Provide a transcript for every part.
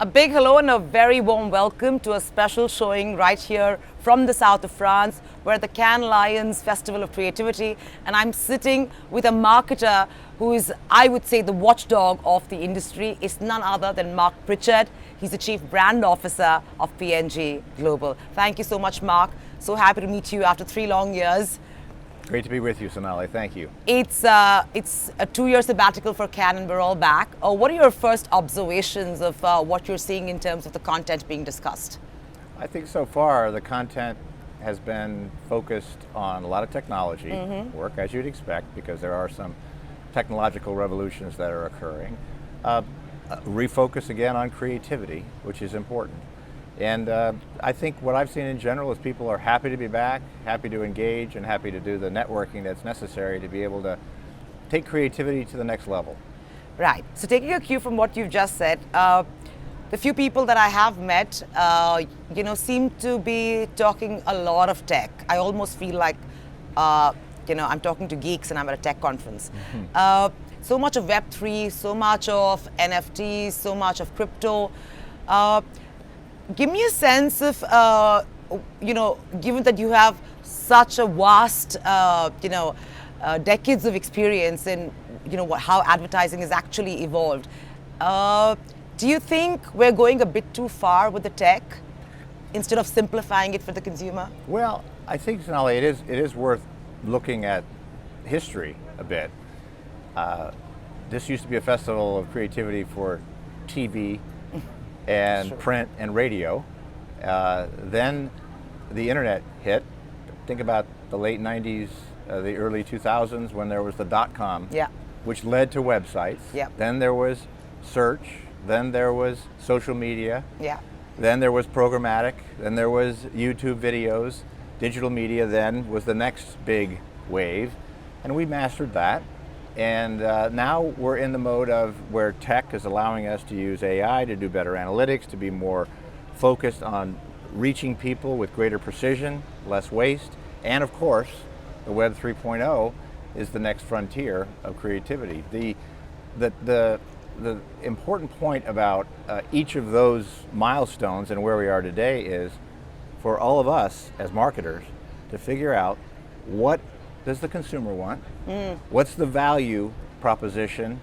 A big hello and a very warm welcome to a special showing right here from the south of France. We're at the Cannes Lions Festival of Creativity, and I'm sitting with a marketer who is, I would say, the watchdog of the industry. Is none other than Marc Pritchard. He's the Chief Brand Officer of P&G Global. Thank you so much, Marc. So happy to meet you after 3 long years. Great to be with you, Sonali. Thank you. It's a 2-year sabbatical for Cannes, and we're all back. What are your first observations of what you're seeing in terms of the content being discussed? I think so far the content has been focused on a lot of technology work, as you'd expect, because there are some technological revolutions that are occurring. Refocus again on creativity, which is important. And I think what I've seen in general is people are happy to be back, happy to engage, and happy to do the networking that's necessary to be able to take creativity to the next level. Right. So taking a cue from what you've just said, the few people that I have met, seem to be talking a lot of tech. I almost feel like, I'm talking to geeks and I'm at a tech conference. So much of Web3, so much of NFTs, so much of crypto. Give me a sense of, given that you have such a vast, decades of experience in, how advertising has actually evolved. Do you think we're going a bit too far with the tech instead of simplifying it for the consumer? Well, I think, Sonali, it is worth looking at history a bit. This used to be a festival of creativity for TV and print and radio. Then the internet hit. Think about the late 90s, the early 2000s when there was the .com, which led to websites. Then there was search. Then there was social media. Then there was programmatic. Then there was YouTube videos. Digital media then was the next big wave. And we mastered that. And now we're in the mode of where tech is allowing us to use AI to do better analytics, to be more focused on reaching people with greater precision, less waste, and of course, the Web 3.0 is the next frontier of creativity. The important point about each of those milestones and where we are today is for all of us as marketers to figure out what does the consumer want? What's the value proposition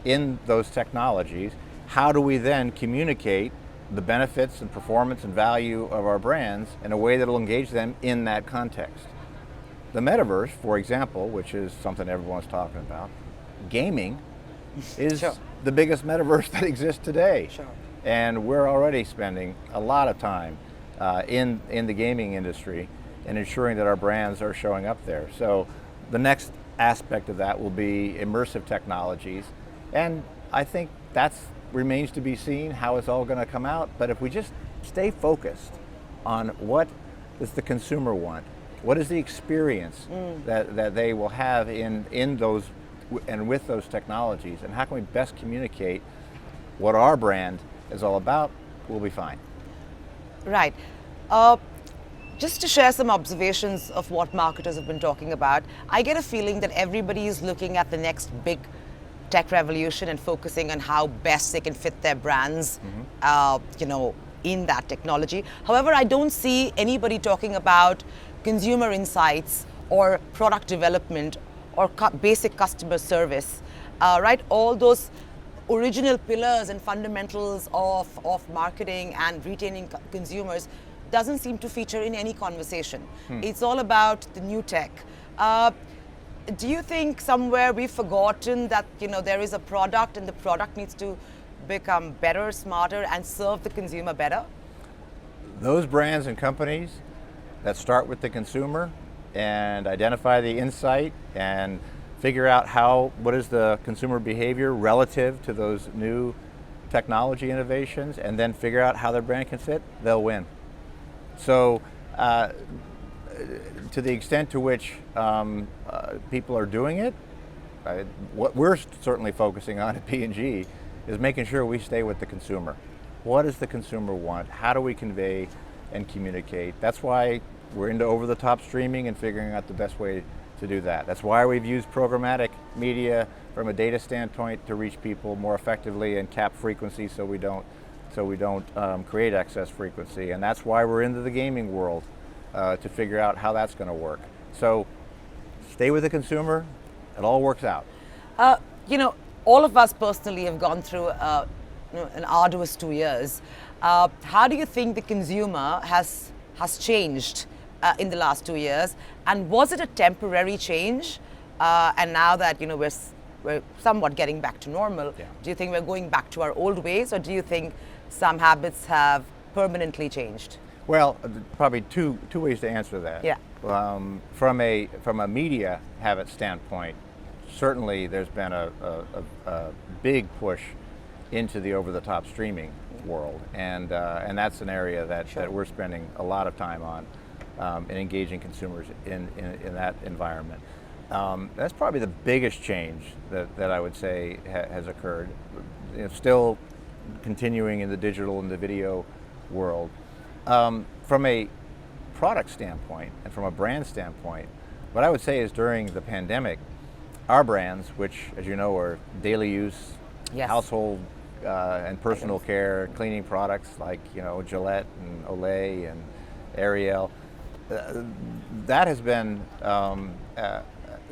in those technologies? How do we then communicate the benefits and performance and value of our brands in a way that will engage them in that context? The metaverse, for example, which is something everyone's talking about, gaming is the biggest metaverse that exists today. And we're already spending a lot of time in the gaming industry and ensuring that our brands are showing up there. So the next aspect of that will be immersive technologies. And I think that remains to be seen how it's all going to come out. But if we just stay focused on what does the consumer want, what is the experience that they will have in those and with those technologies, and how can we best communicate what our brand is all about, we'll be fine. Right. Just to share some observations of what marketers have been talking about, I get a feeling that everybody is looking at the next big tech revolution and focusing on how best they can fit their brands, in that technology. However, I don't see anybody talking about consumer insights or product development or basic customer service, right? All those original pillars and fundamentals of marketing and retaining consumers doesn't seem to feature in any conversation. It's all about the new tech. Do you think somewhere we've forgotten that there is a product and the product needs to become better, smarter, and serve the consumer better? Those brands and companies that start with the consumer and identify the insight and figure out what is the consumer behavior relative to those new technology innovations, and then figure out how their brand can fit, they'll win. So to the extent to which people are doing it, what we're certainly focusing on at P&G is making sure we stay with the consumer. What does the consumer want? How do we convey and communicate? That's why we're into over-the-top streaming and figuring out the best way to do that. That's why we've used programmatic media from a data standpoint to reach people more effectively and cap frequency so we don't so we don't create excess frequency. And that's why we're into the gaming world, to figure out how that's going to work. So stay with the consumer, it all works out. All of us personally have gone through an arduous 2 years. How do you think the consumer has changed in the last 2 years? And was it a temporary change? And now that we're somewhat getting back to normal, do you think we're going back to our old ways, or do you think some habits have permanently changed? Well, probably two ways to answer that. Yeah. From a media habit standpoint, certainly there's been a big push into the over-the-top streaming world, and that's an area that we're spending a lot of time on, and engaging consumers in that environment. That's probably the biggest change that I would say has occurred. Still continuing in the digital and the video world. From a product standpoint and from a brand standpoint, what I would say is during the pandemic, our brands, which as you know are daily use, household and personal care, cleaning products like Gillette and Olay and Ariel, that has been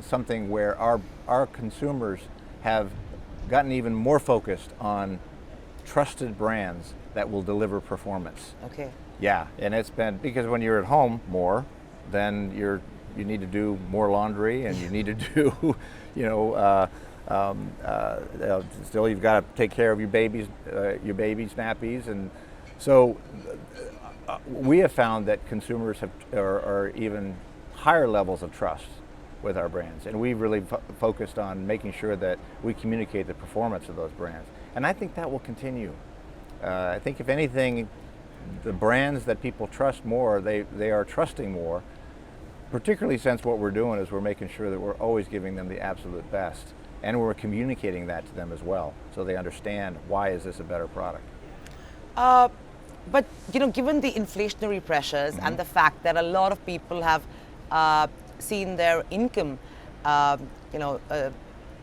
something where our consumers have gotten even more focused on trusted brands that will deliver performance. Okay. Yeah, and it's been because when you're at home more, then you need to do more laundry, and you need to do, still you've got to take care of your baby's nappies, and so we have found that consumers are even higher levels of trust with our brands, and we've really focused on making sure that we communicate the performance of those brands, and I think that will continue. I think if anything, the brands that people trust more, they are trusting more, particularly since what we're doing is we're making sure that we're always giving them the absolute best, and we're communicating that to them as well, so they understand why is this a better product. But given the inflationary pressures and the fact that a lot of people have seen their income,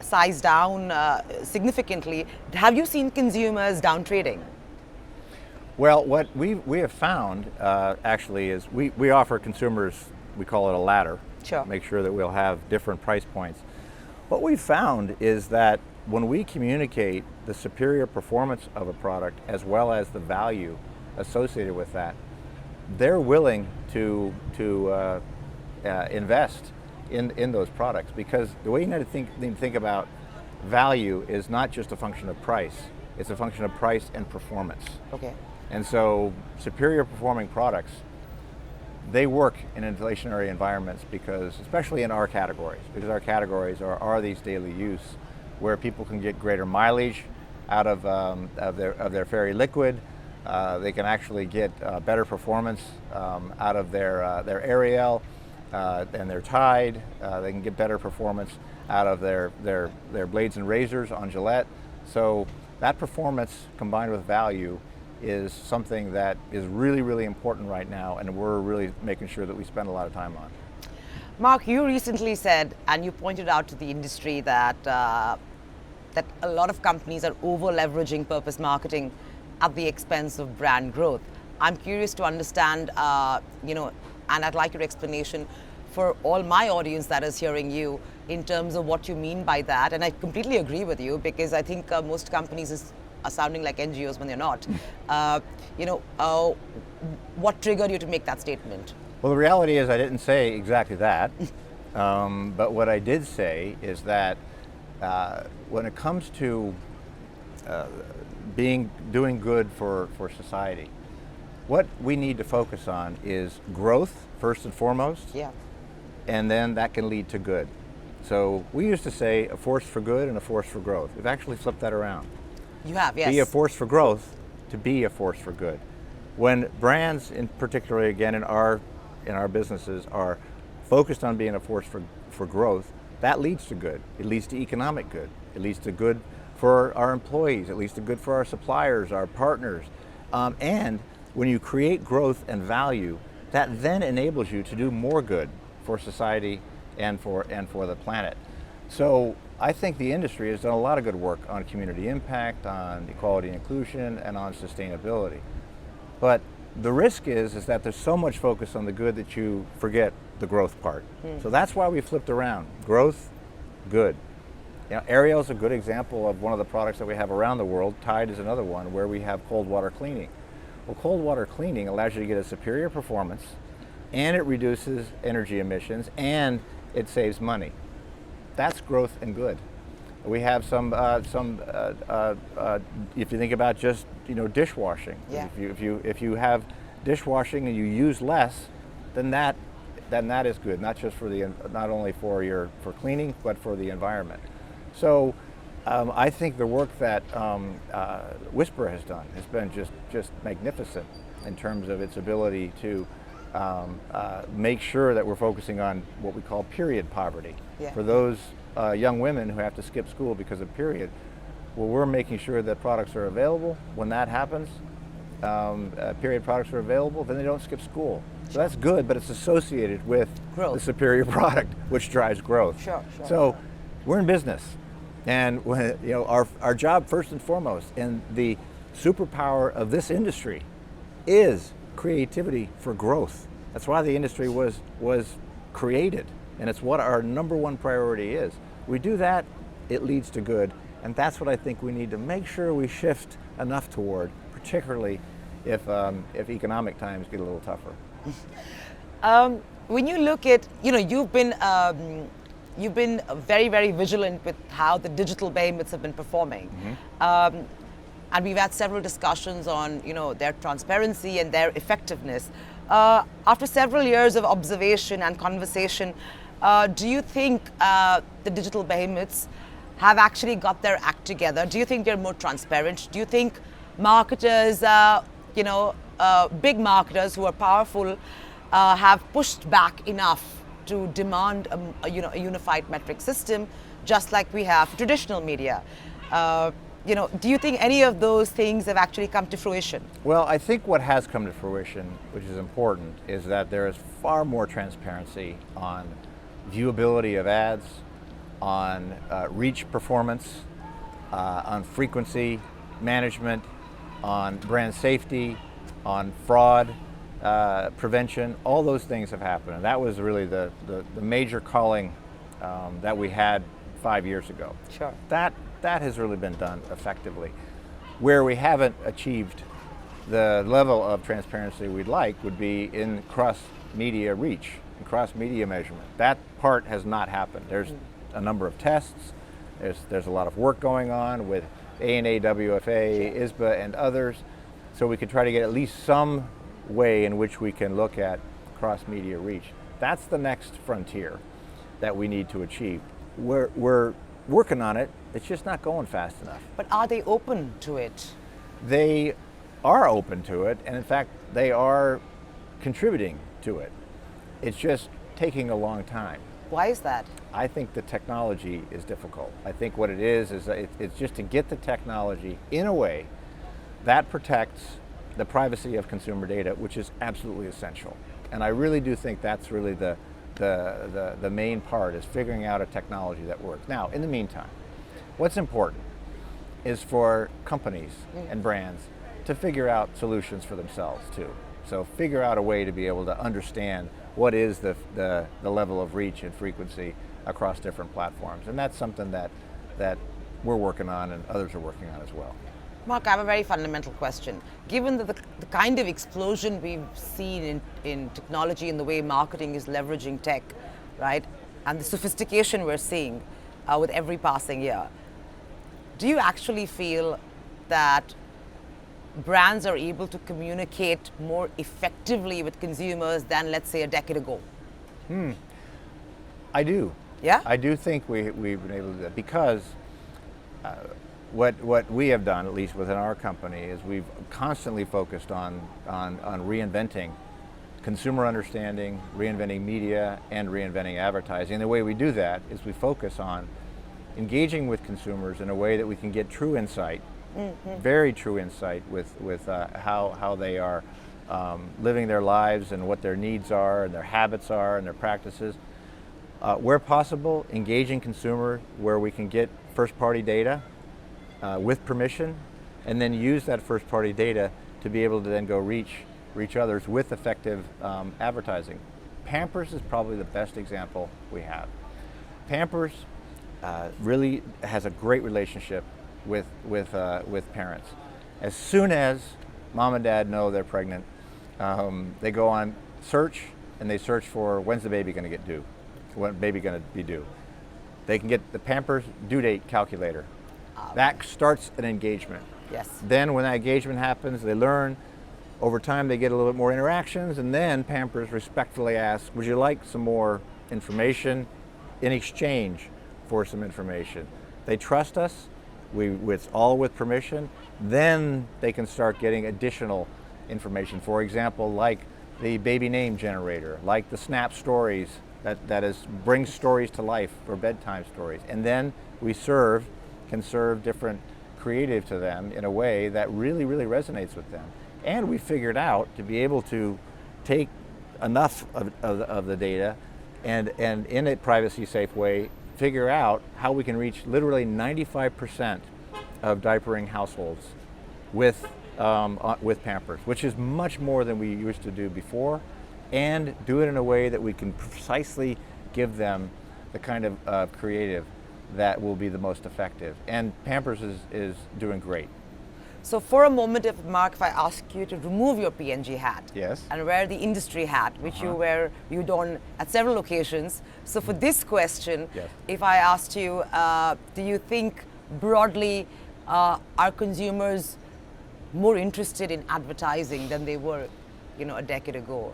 size down significantly, have you seen consumers downtrading? Well, what we have found actually is we offer consumers, we call it a ladder. Sure. Make sure that we'll have different price points. What we've found is that when we communicate the superior performance of a product as well as the value associated with that, they're willing to invest in those products, because the way you need to think about value is not just a function of price, it's a function of price and performance. Okay. And so superior performing products, they work in inflationary environments because, especially in our categories, because our categories are these daily use where people can get greater mileage out of their fairy liquid. They can actually get better performance out of their Ariel and their Tide. They can get better performance out of their blades and razors on Gillette. So that performance combined with value is something that is really, really important right now, and we're really making sure that we spend a lot of time on. Marc, you recently said, and you pointed out to the industry that that a lot of companies are over-leveraging purpose marketing at the expense of brand growth. I'm curious to understand, and I'd like your explanation for all my audience that is hearing you in terms of what you mean by that. And I completely agree with you, because I think most companies are sounding like NGOs when they're not. What triggered you to make that statement? Well, the reality is I didn't say exactly that, but what I did say is that when it comes to doing good for society, what we need to focus on is growth first and foremost. Yeah. And then that can lead to good. So we used to say a force for good and a force for growth. We've actually flipped that around. You have, yes. Be a force for growth to be a force for good. When brands, in particularly again in our businesses, are focused on being a force for growth, that leads to good. It leads to economic good. It leads to good for our employees. It leads to good for our suppliers, our partners. And when you create growth and value, that then enables you to do more good for society and for the planet. So I think the industry has done a lot of good work on community impact, on equality and inclusion, and on sustainability. But the risk is that there's so much focus on the good that you forget the growth part. So that's why we flipped around. Growth, good. You know, Ariel's a good example of one of the products that we have around the world. Tide is another one where we have cold water cleaning. Well, cold water cleaning allows you to get a superior performance, and it reduces energy emissions, and it saves money. That's growth and good. We have some if you think about just dishwashing. Yeah. If you have dishwashing and you use less, then that is good, not just for not only for cleaning, but for the environment. So I think the work that Whisper has done has been just magnificent in terms of its ability to make sure that we're focusing on what we call period poverty. Yeah. For those young women who have to skip school because of period, well, we're making sure that products are available. When that happens, period products are available, then they don't skip school. So that's good, but it's associated with Growth. the superior product, which drives growth. Sure. So we're in business, and our job first and foremost, and the superpower of this industry, is creativity for growth. That's why the industry was created, and it's what our number one priority is. We do that, it leads to good, and that's what I think we need to make sure we shift enough toward, particularly if economic times get a little tougher. When you look at, you've been very, very vigilant with how the digital behemoths have been performing. And we've had several discussions on, their transparency and their effectiveness. After several years of observation and conversation, do you think the digital behemoths have actually got their act together? Do you think they're more transparent? Do you think marketers, big marketers who are powerful, have pushed back enough to demand a unified metric system, just like we have for traditional media? Do you think any of those things have actually come to fruition? Well, I think what has come to fruition, which is important, is that there is far more transparency on viewability of ads, on reach performance, on frequency management, on brand safety, on fraud prevention. All those things have happened, and that was really the major calling that we had 5 years ago. Sure. That has really been done effectively. Where we haven't achieved the level of transparency we'd like would be in cross-media reach and cross-media measurement. That part has not happened. There's a number of tests. There's a lot of work going on with ANA, WFA, ISBA, and others, so we can try to get at least some way in which we can look at cross-media reach. That's the next frontier that we need to achieve. We're working on it. It's just not going fast enough. But are they open to it? They are open to it, and in fact, they are contributing to it. It's just taking a long time. Why is that? I think the technology is difficult. I think what it is it's just to get the technology in a way that protects the privacy of consumer data, which is absolutely essential. And I really do think that's really the main part, is figuring out a technology that works. Now, in the meantime, what's important is for companies and brands to figure out solutions for themselves too. So figure out a way to be able to understand what is the level of reach and frequency across different platforms. And that's something that we're working on and others are working on as well. Marc, I have a very fundamental question. Given the kind of explosion we've seen in technology and the way marketing is leveraging tech, right, and the sophistication we're seeing with every passing year, do you actually feel that brands are able to communicate more effectively with consumers than, let's say, a decade ago? I do. Yeah? I do think we've been able to do that, because what we have done, at least within our company, is we've constantly focused on reinventing consumer understanding, reinventing media, and reinventing advertising. And the way we do that is we focus on engaging with consumers in a way that we can get true insight, very true insight with how they are living their lives and what their needs are and their habits are and their practices, Where possible, engaging consumer where we can get first-party data with permission, and then use that first-party data to be able to then go reach others with effective advertising. Pampers is probably the best example we have. Pampers really has a great relationship with parents. As soon as mom and dad know they're pregnant, they go on search and they search for when's the baby going to get due, when baby going to be due. They can get the Pampers due date calculator. That starts an engagement. Yes. Then when that engagement happens, they learn. Over time, they get a little bit more interactions, and then Pampers respectfully asks, would you like some more information in exchange for some information? They trust us. It's all with permission. Then they can start getting additional information. For example, like the baby name generator, like the Snap Stories that brings stories to life for bedtime stories. And then we can serve different creative to them in a way that really, really resonates with them. And we figured out to be able to take enough of the data and in a privacy safe way, figure out how we can reach literally 95% of diapering households with Pampers, which is much more than we used to do before, and do it in a way that we can precisely give them the kind of creative that will be the most effective. And Pampers is doing great. So for a moment, Mark, if I ask you to remove your P&G hat, yes, and wear the industry hat, which you don at several occasions. So for this question, yes, if I asked you, do you think broadly are consumers more interested in advertising than they were, a decade ago?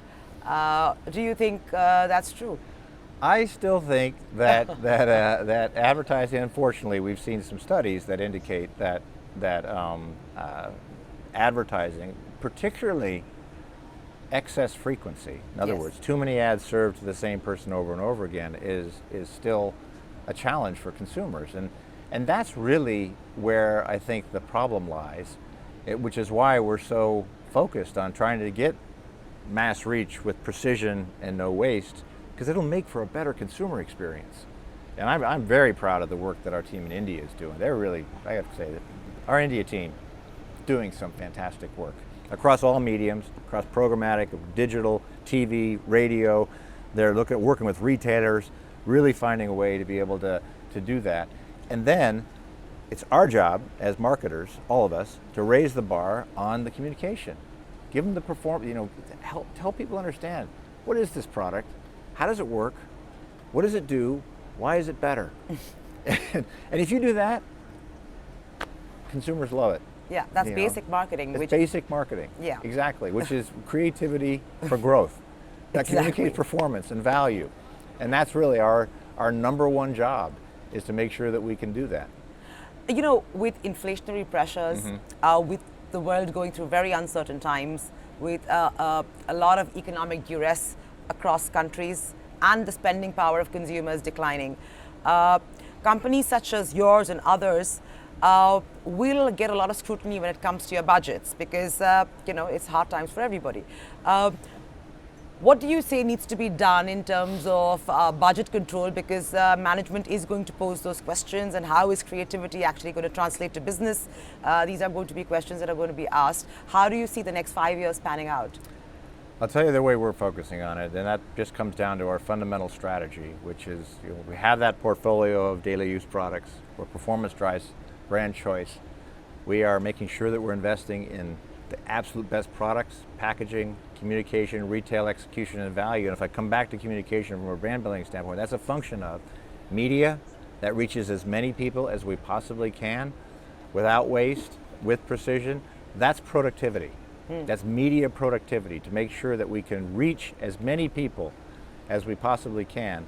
Do you think that's true? I still think that that advertising. Unfortunately, we've seen some studies that indicate that advertising, particularly excess frequency, in other words, too many ads served to the same person over and over again, is still a challenge for consumers, and that's really where I think the problem lies, which is why we're so focused on trying to get mass reach with precision and no waste, because it'll make for a better consumer experience. And I'm very proud of the work that our team in India is doing. They're really, I have to say, that our India team doing some fantastic work across all mediums, across programmatic, digital, TV, radio. They're working with retailers, really finding a way to be able to do that. And then it's our job as marketers, all of us, to raise the bar on the communication. Give them the help people understand, what is this product? How does it work? What does it do? Why is it better? And if you do that, consumers love it. Yeah, that's basic marketing. It's basic marketing. Yeah. Exactly, which is creativity for growth. That communicates performance and value. And that's really our number one job, is to make sure that we can do that. With inflationary pressures, with the world going through very uncertain times, with a lot of economic duress across countries and the spending power of consumers declining, companies such as yours and others will get a lot of scrutiny when it comes to your budgets, because it's hard times for everybody. What do you say needs to be done in terms of budget control, because management is going to pose those questions, and how is creativity actually going to translate to business? These are going to be questions that are going to be asked. How do you see the next 5 years panning out? I'll tell you the way we're focusing on it, and that just comes down to our fundamental strategy, which is we have that portfolio of daily use products where performance drives brand choice. We are making sure that we're investing in the absolute best products, packaging, communication, retail execution, and value. And if I come back to communication from a brand building standpoint, that's a function of media that reaches as many people as we possibly can without waste, with precision. That's productivity. That's media productivity, to make sure that we can reach as many people as we possibly can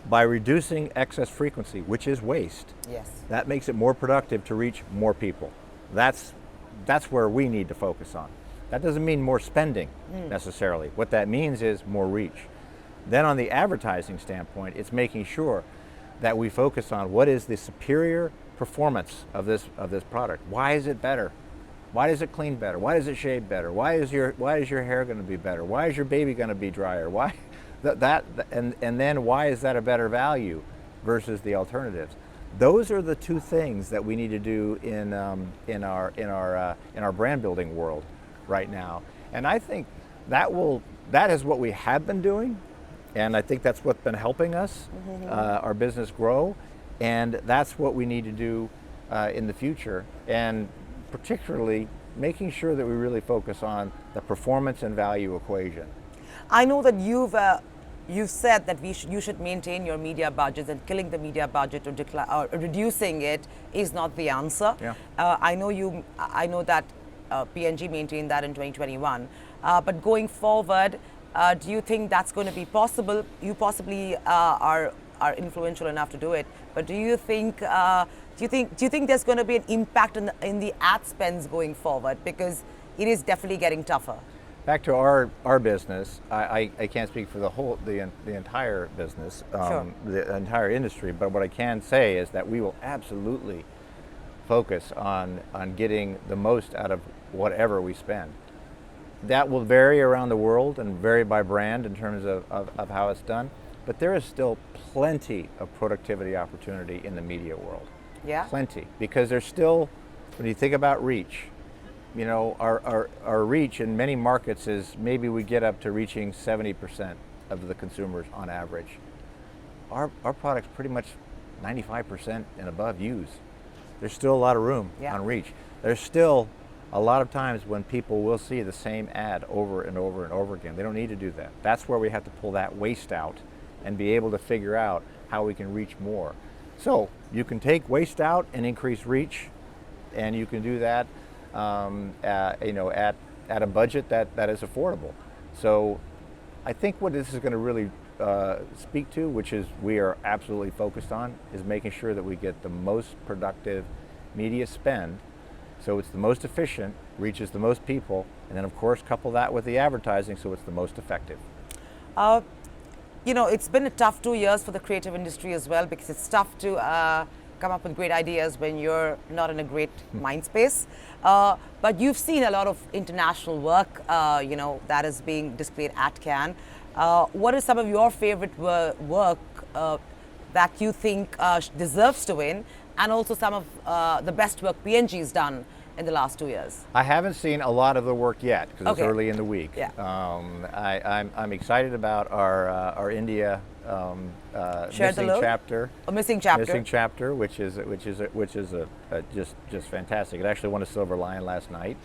by reducing excess frequency, which is waste. Yes. That makes it more productive to reach more people. That's where we need to focus on. That doesn't mean more spending necessarily. What that means is more reach. Then on the advertising standpoint, it's making sure that we focus on what is the superior performance of this product. Why is it better? Why does it clean better? Why does it shave better? Why is your hair going to be better? Why is your baby going to be drier? Why? And then why is that a better value versus the alternatives? Those are the two things that we need to do in our brand building world right now. And I think that is what we have been doing, and I think that's what's been helping us, our business grow, and that's what we need to do in the future, and particularly making sure that we really focus on the performance and value equation. I know that you've said that you should maintain your media budgets, and killing the media budget or reducing it is not the answer. Yeah. I know that P&G maintained that in 2021. But going forward, do you think that's going to be possible? You possibly are influential enough to do it. But do you think there's going to be an impact in the ad spends going forward, because it is definitely getting tougher? Back to our business, I can't speak for the entire business, Sure. the entire industry, but what I can say is that we will absolutely focus on getting the most out of whatever we spend. That will vary around the world and vary by brand in terms of how it's done, but there is still plenty of productivity opportunity in the media world. Yeah. Plenty, because there's still, when you think about reach, you know, our reach in many markets is maybe we get up to reaching 70% of the consumers on average. Our products pretty much 95% and above use. There's still a lot of room on reach. There's still a lot of times when people will see the same ad over and over and over again. They don't need to do that. That's where we have to pull that waste out and be able to figure out how we can reach more. So you can take waste out and increase reach, and you can do that at a budget that is affordable. So I think what this is going to really speak to, which is we are absolutely focused on, is making sure that we get the most productive media spend, so it's the most efficient, reaches the most people, and then of course couple that with the advertising so it's the most effective. You know, it's been a tough 2 years for the creative industry as well, because it's tough to come up with great ideas when you're not in a great mind space. But you've seen a lot of international work, that is being displayed at Cannes. What is some of your favorite work that you think deserves to win, and also some of the best work P&G's done in the last 2 years? I haven't seen a lot of the work yet because it's early in the week. Yeah. I'm excited about our India missing chapter. A missing chapter. Missing chapter, which is just fantastic. It actually won a Silver Lion last night.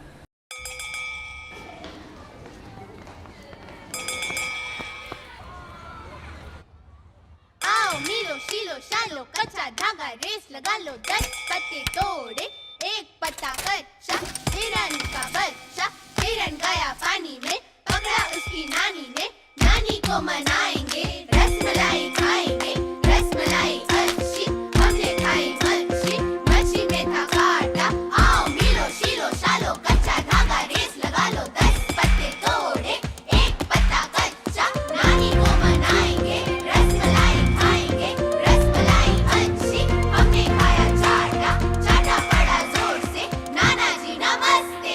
आओ मीलो शीलो शालो कच्चा धागा race लगा लो 10 पत्ते तोड़े एक पत्ता कच्चा हिरन का बच्चा हिरन गया पानी में पकड़ा उसकी नानी ने नानी को मनाएंगे रसमलाई खाएंगे रसमलाई अच्छी हमने खाई मच्छी मच्छी में था कांटा आओ मीलो शीलो शालो कच्चा धागा रेस लगा लो 10 पत्ते तोड़े एक पत्ता कच्चा नानी को मनाएंगे रसमलाई खाएंगे रसमलाई अच्छी हमने खाया चाटा चाटा पड़ा जोर से नाना जी नमस्ते।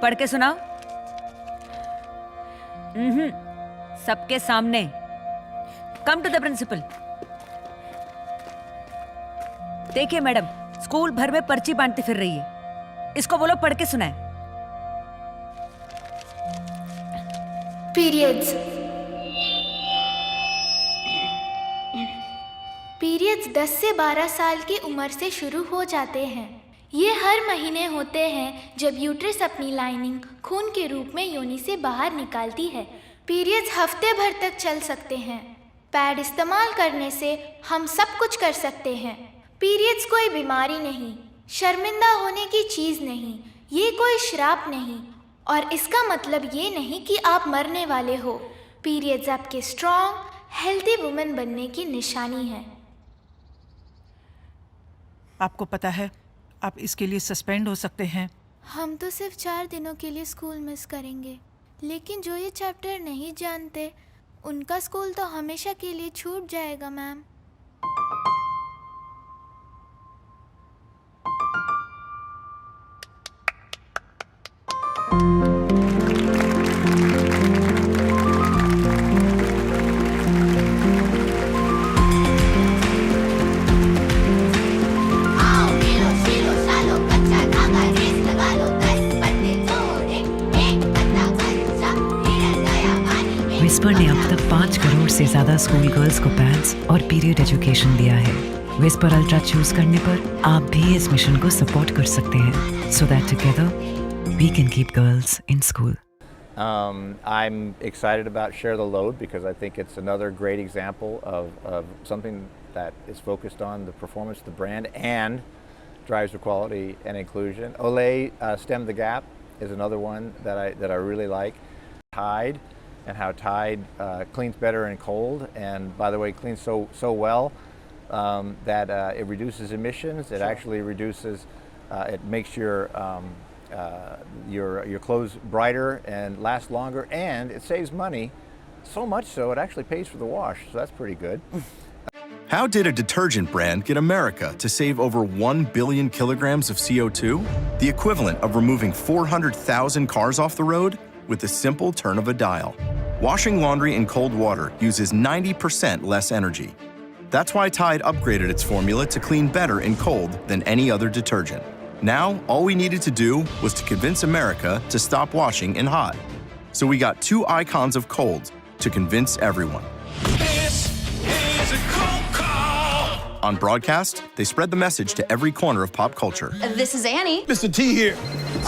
पढ़ के सुनाओ। सबके सामने। Come to the principal. देखिए मैडम, स्कूल भर में पर्ची बांटती फिर रही है। इसको बोलो पढ़ के सुनाए। पीरियड्स। पीरियड्स 10 से 12 साल की उम्र से शुरू हो जाते हैं। ये हर महीने होते हैं जब यूट्रस अपनी लाइनिंग खून के रूप में योनि से बाहर निकालती है। पीरियड्स हफ्ते भर तक चल सकते हैं। पैड इस्तेमाल करने से हम सब कुछ कर सकते हैं। पीरियड्स कोई बीमारी नहीं, शर्मिंदा होने की चीज़ नहीं, ये कोई श्राप नहीं, और इसका मतलब ये नहीं कि आप मरने वाले हो। पीरियड्स आपके स्ट्रॉन्ग, हेल्दी वुमन बनने की निशानी है। आपको पता है आप इसके लिए सस्पेंड हो सकते हैं। हम तो सिर्फ 4 दिनों के लिए स्कूल मिस करेंगे, लेकिन जो ये चैप्टर नहीं जानते उनका स्कूल तो हमेशा के लिए छूट जाएगा मैम। लगभग 5 करोड़ से ज्यादा स्कूल गर्ल्स को पैड्स और पीरियड एजुकेशन दिया है। विस्पर अल्ट्रा चूज करने पर आप भी इस मिशन को सपोर्ट कर सकते हैं, so that together we can keep girls in school. I'm excited about Share the Load because I think it's another great example of something that is focused on the performance of the brand and drives equality and inclusion. Olay Stem the Gap is another one that I really like. Tide and how Tide cleans better in cold, and by the way, cleans so well that it reduces emissions. It actually reduces. It makes your clothes brighter and last longer, and it saves money. So much so, it actually pays for the wash. So that's pretty good. How did a detergent brand get America to save over 1 billion kilograms of CO2? The equivalent of removing 400,000 cars off the road with the simple turn of a dial. Washing laundry in cold water uses 90% less energy. That's why Tide upgraded its formula to clean better in cold than any other detergent. Now, all we needed to do was to convince America to stop washing in hot. So we got two icons of cold to convince everyone. This is a cold call. On broadcast, they spread the message to every corner of pop culture. This is Annie. Mr. T here.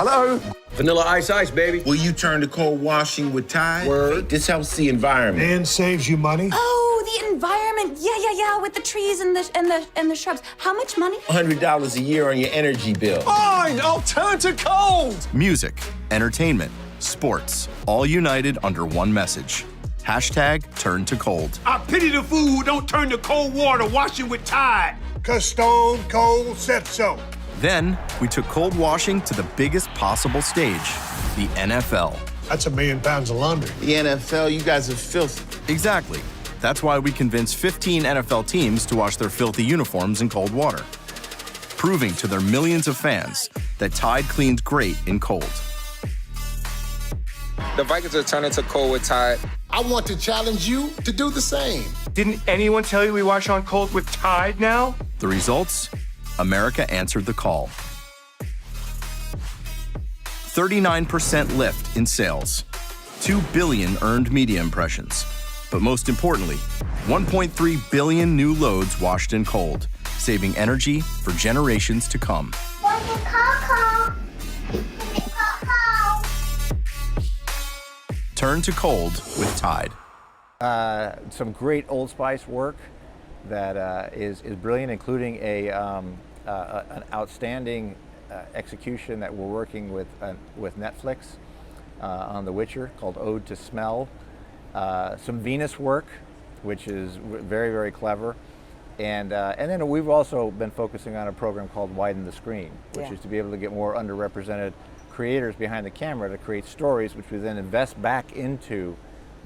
Hello. Vanilla ice, baby. Will you turn to cold washing with Tide? Word. This helps the environment. And saves you money. Oh, the environment. Yeah, with the trees and the shrubs. How much money? $100 a year on your energy bill. Fine, I'll turn to cold. Music, entertainment, sports, all united under one message. Hashtag turn to cold. I pity the fool who don't turn to cold water washing with Tide. 'Cause Stone Cold said so. Then, we took cold washing to the biggest possible stage, the NFL. That's 1 million pounds of laundry. The NFL, you guys are filthy. Exactly. That's why we convinced 15 NFL teams to wash their filthy uniforms in cold water, proving to their millions of fans that Tide cleans great in cold. The Vikings are turning to cold with Tide. I want to challenge you to do the same. Didn't anyone tell you we wash on cold with Tide now? The results? America answered the call. 39% lift in sales, 2 billion earned media impressions, but most importantly, 1.3 billion new loads washed in cold, saving energy for generations to come. Turn to cold with Tide. Some great Old Spice work that is brilliant, including an outstanding execution that we're working with Netflix on The Witcher called Ode to Smell. Some Venus work, which is very, very clever. And then we've also been focusing on a program called Widen the Screen, which is to be able to get more underrepresented creators behind the camera to create stories, which we then invest back into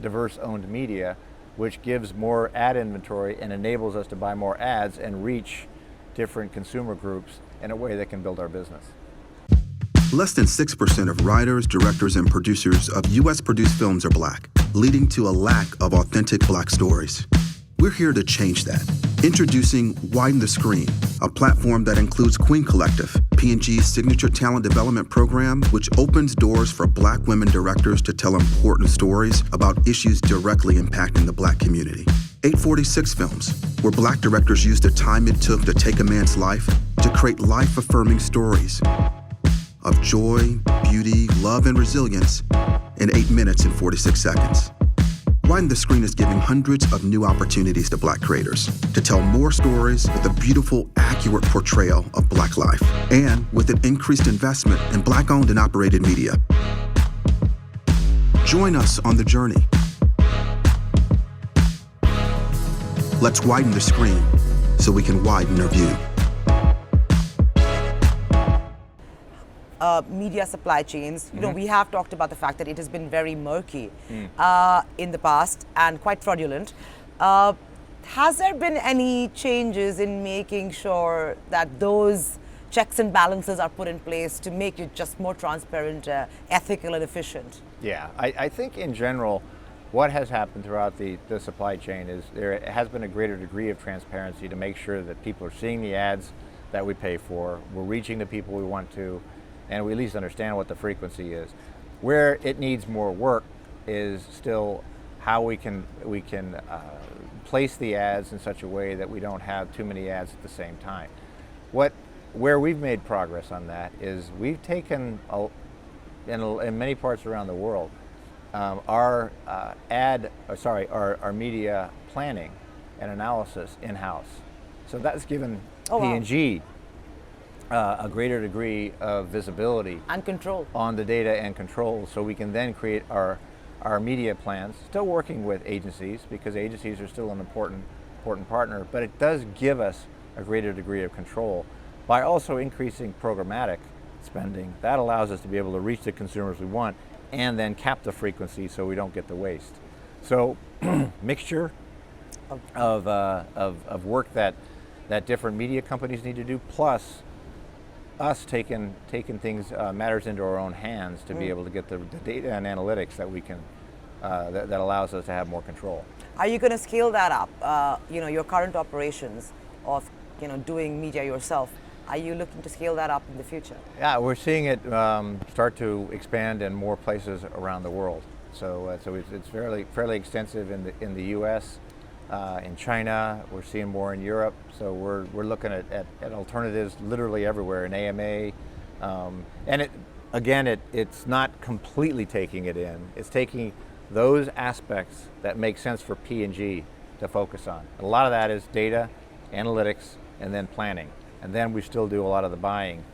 diverse owned media, which gives more ad inventory and enables us to buy more ads and reach different consumer groups in a way that can build our business. Less than 6% of writers, directors, and producers of U.S. produced films are Black, leading to a lack of authentic Black stories. We're here to change that. Introducing Widen the Screen, a platform that includes Queen Collective, P&G's signature talent development program, which opens doors for Black women directors to tell important stories about issues directly impacting the Black community. 846 Films, where Black directors use the time it took to take a man's life to create life-affirming stories of joy, beauty, love, and resilience in 8 minutes and 46 seconds. Widen the Screen is giving hundreds of new opportunities to Black creators to tell more stories with a beautiful, accurate portrayal of Black life, and with an increased investment in Black-owned and operated media. Join us on the journey. Let's widen the screen so we can widen our view. Media supply chains, you know, we have talked about the fact that it has been very murky in the past and quite fraudulent. Has there been any changes in making sure that those checks and balances are put in place to make it just more transparent, ethical, and efficient? Yeah, I think in general, what has happened throughout the supply chain is there has been a greater degree of transparency to make sure that people are seeing the ads that we pay for, we're reaching the people we want to, and we at least understand what the frequency is. Where it needs more work is still how we can place the ads in such a way that we don't have too many ads at the same time. Where we've made progress on that is we've taken, in many parts around the world, our media planning and analysis in-house. So that's given P&G a greater degree of visibility and control on the data and control, so we can then create our media plans, still working with agencies, because agencies are still an important partner, but it does give us a greater degree of control by also increasing programmatic spending. That allows us to be able to reach the consumers we want and then cap the frequency so we don't get the waste. So mixture of work that different media companies need to do, plus us taking things, matters into our own hands to be able to get the data and analytics that we can, that allows us to have more control. Are you going to scale that up? Your current operations of doing media yourself, are you looking to scale that up in the future? Yeah, we're seeing it start to expand in more places around the world. So it's fairly extensive in the U.S., in China. We're seeing more in Europe. So we're looking at alternatives literally everywhere in AMA, and it's not completely taking it in. It's taking those aspects that make sense for P&G to focus on. A lot of that is data, analytics, and then planning. And then we still do a lot of the buying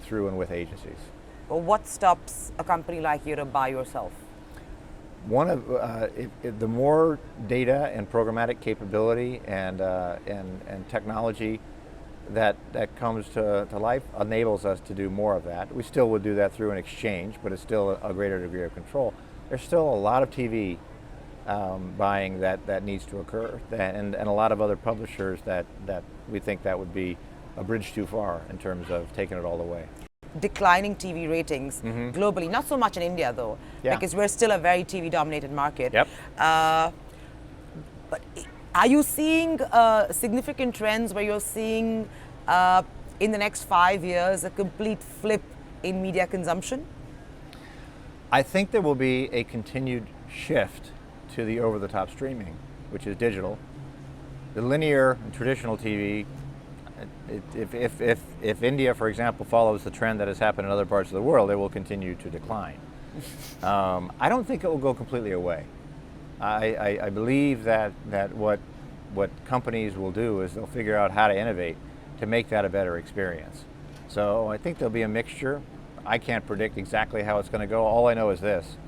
through and with agencies. Well, what stops a company like you to buy yourself? One of the more data and programmatic capability and technology that comes to life enables us to do more of that. We still would do that through an exchange, but it's still a greater degree of control. There's still a lot of TV buying that needs to occur, and a lot of other publishers that we think that would be a bridge too far in terms of taking it all the way. Declining TV ratings globally, not so much in India though, because we're still a very TV dominated market. Yep. But are you seeing significant trends where you're seeing in the next 5 years a complete flip in media consumption? I think there will be a continued shift to the over-the-top streaming, which is digital. The linear and traditional TV, if India, for example, follows the trend that has happened in other parts of the world, it will continue to decline. I don't think it will go completely away. I believe that what companies will do is they'll figure out how to innovate to make that a better experience. So I think there'll be a mixture. I can't predict exactly how it's going to go. All I know is this: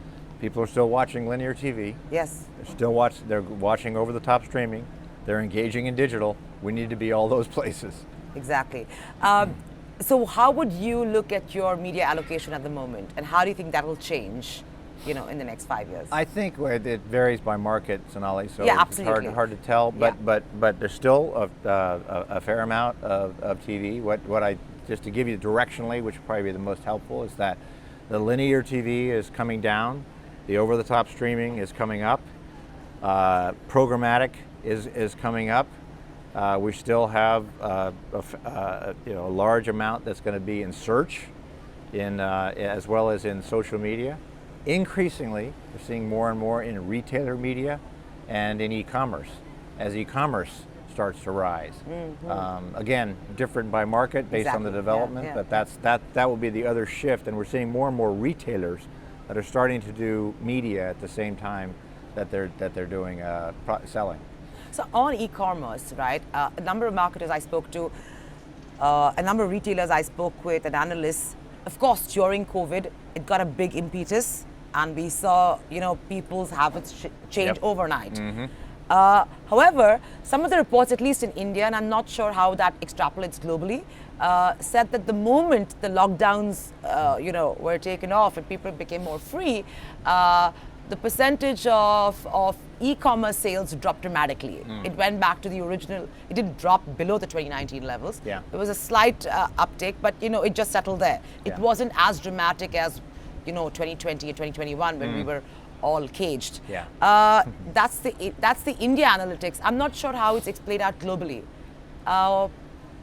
people are still watching linear TV. Yes. They're watching over-the-top streaming. They're engaging in digital. We need to be all those places. Exactly. So how would you look at your media allocation at the moment, and how do you think that will change, in the next 5 years? I think it varies by market, Sonali. So yeah, it's absolutely. hard to tell. But there's still a fair amount of TV. Just to give you directionally, which would probably be the most helpful, is that the linear TV is coming down, the over-the-top streaming is coming up, programmatic is coming up. We still have a large amount that's going to be in search, as well as in social media. Increasingly, we're seeing more and more in retailer media and in e-commerce, as e-commerce starts to rise. Again, different by market based on the development, but that will be the other shift. And we're seeing more and more retailers that are starting to do media at the same time that they're doing selling. So on e-commerce, right, a number of marketers I spoke to, a number of retailers I spoke with, and analysts, of course, during COVID, it got a big impetus, and we saw, people's habits change overnight. However, some of the reports, at least in India, and I'm not sure how that extrapolates globally, said that the moment the lockdowns, were taken off and people became more free, the percentage of e-commerce sales dropped dramatically. It went back to the original. It didn't drop below the 2019 levels. Yeah. There was a slight uptick, but it just settled there. It wasn't as dramatic as 2020 and 2021 when we were all caged. Yeah. That's the India analytics. I'm not sure how it's played out globally.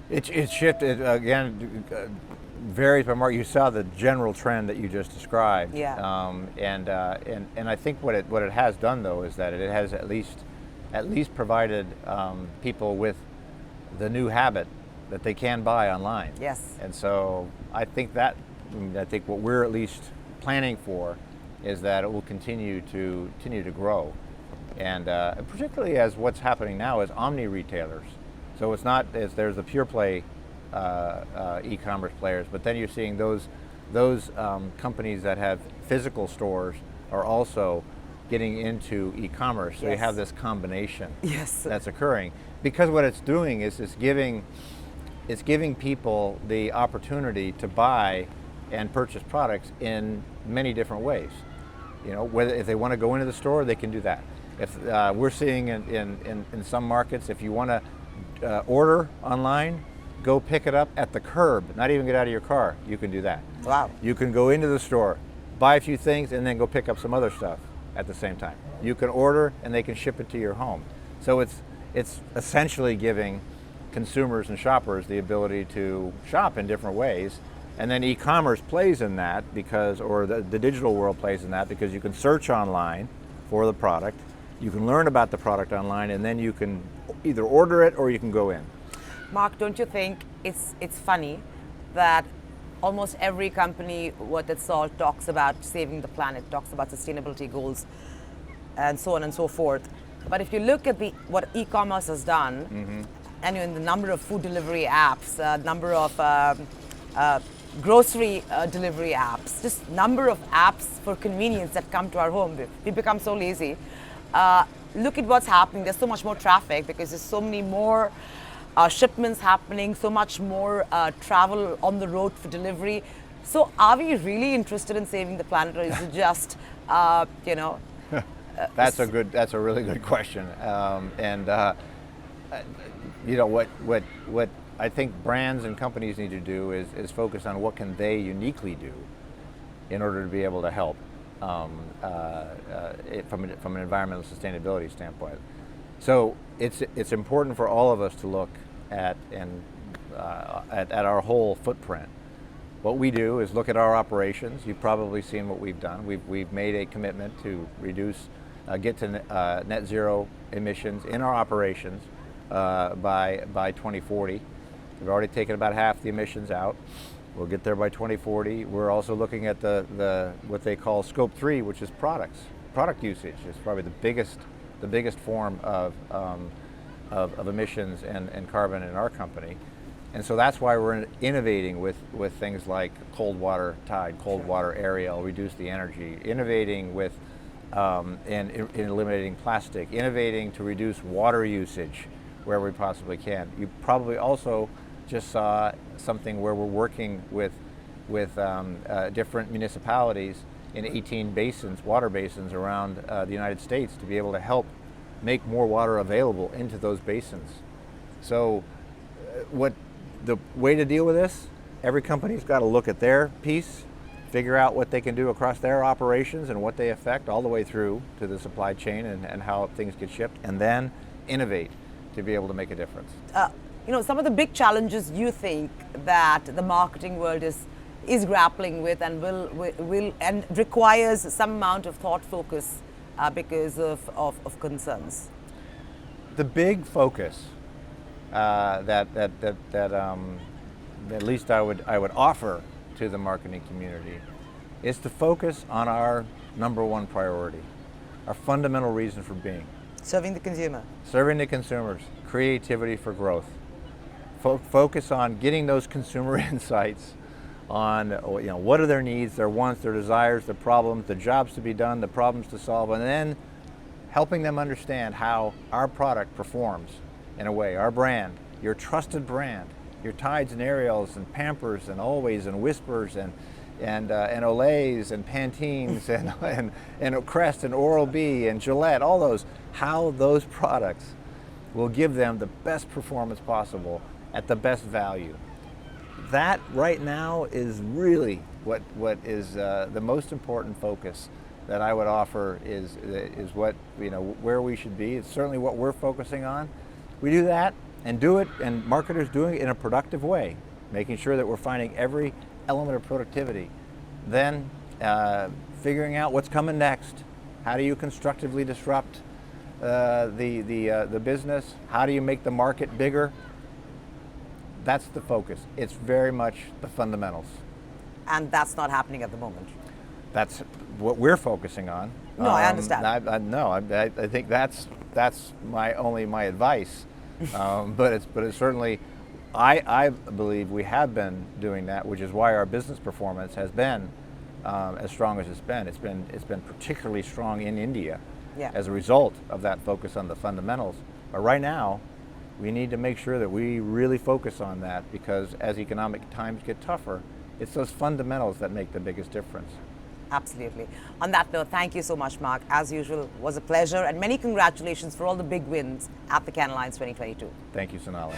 It's shifted again. varies by market. You saw the general trend that you just described. Yeah. And I think what it has done though is that it has at least provided people with the new habit that they can buy online. Yes. And so I think what we're at least planning for is that it will continue to grow, and particularly as what's happening now is omni retailers. So it's not as there's the pure play e-commerce players, but then you're seeing those companies that have physical stores are also getting into e-commerce. So you have this combination that's occurring, because what it's doing is it's giving people the opportunity to buy and purchase products in many different ways. You know, whether if they want to go into the store, they can do that. If we're seeing in some markets, if you want to order online, go pick it up at the curb, not even get out of your car, you can do that. Wow. You can go into the store, buy a few things, and then go pick up some other stuff at the same time. You can order and they can ship it to your home. So it's essentially giving consumers and shoppers the ability to shop in different ways. And then e-commerce plays in that or the digital world plays in that, because you can search online for the product, you can learn about the product online, and then you can either order it or you can go in. Mark, don't you think it's funny that almost every company worth its salt talks about saving the planet, talks about sustainability goals, and so on and so forth. But if you look at what e-commerce has done, and in the number of food delivery apps, number of grocery delivery apps, just number of apps for convenience that come to our home, we become so lazy. Look at what's happening. There's so much more traffic because there's so many more shipments happening, so much more travel on the road for delivery. So are we really interested in saving the planet, or is it just, That's a really good question. What I think brands and companies need to do is focus on what can they uniquely do in order to be able to help from an environmental sustainability standpoint. So it's important for all of us to look at our whole footprint. What we do is look at our operations. You've probably seen what we've done. We've made a commitment to get to net zero emissions in our operations by 2040. We've already taken about half the emissions out. We'll get there by 2040. We're also looking at the what they call scope 3, which is product usage. It's probably the biggest form of emissions and carbon in our company. And so that's why we're innovating with things like cold water tide, cold water aerial, reduce the energy, innovating with and eliminating plastic, innovating to reduce water usage where we possibly can. You probably also just saw something where we're working with different municipalities in 18 basins, water basins around the United States, to be able to help make more water available into those basins. So the way to deal with this, every company's got to look at their piece, figure out what they can do across their operations and what they affect all the way through to the supply chain and how things get shipped, and then innovate to be able to make a difference. Some of the big challenges you think that the marketing world is grappling with and will and requires some amount of thought focus because of concerns. The big focus that at least I would offer to the marketing community is to focus on our number one priority, our fundamental reason for being. Serving the consumer. Serving the consumers, creativity for growth. Focus on getting those consumer insights on what are their needs, their wants, their desires, their problems, the jobs to be done, the problems to solve, and then helping them understand how our product performs in a way, our brand, your trusted brand, your Tides and Ariels and Pampers and Always and Whispers and Olays and Pantenes and Crest and Oral-B and Gillette, all those, how those products will give them the best performance possible at the best value. That right now is really what is the most important focus that I would offer is what, where we should be. It's certainly what we're focusing on. We do that and marketers doing it in a productive way, making sure that we're finding every element of productivity. Then figuring out what's coming next. How do you constructively disrupt the business? How do you make the market bigger? That's the focus. It's very much the fundamentals. And that's not happening at the moment. That's what we're focusing on. No, I understand. I think that's my advice. But it's certainly, I believe we have been doing that, which is why our business performance has been as strong as it's been. It's been particularly strong in India as a result of that focus on the fundamentals. But right now, we need to make sure that we really focus on that, because as economic times get tougher, it's those fundamentals that make the biggest difference. Absolutely. On that note, thank you so much, Marc. As usual, it was a pleasure, and many congratulations for all the big wins at the Cannes Lions 2022. Thank you, Sonali.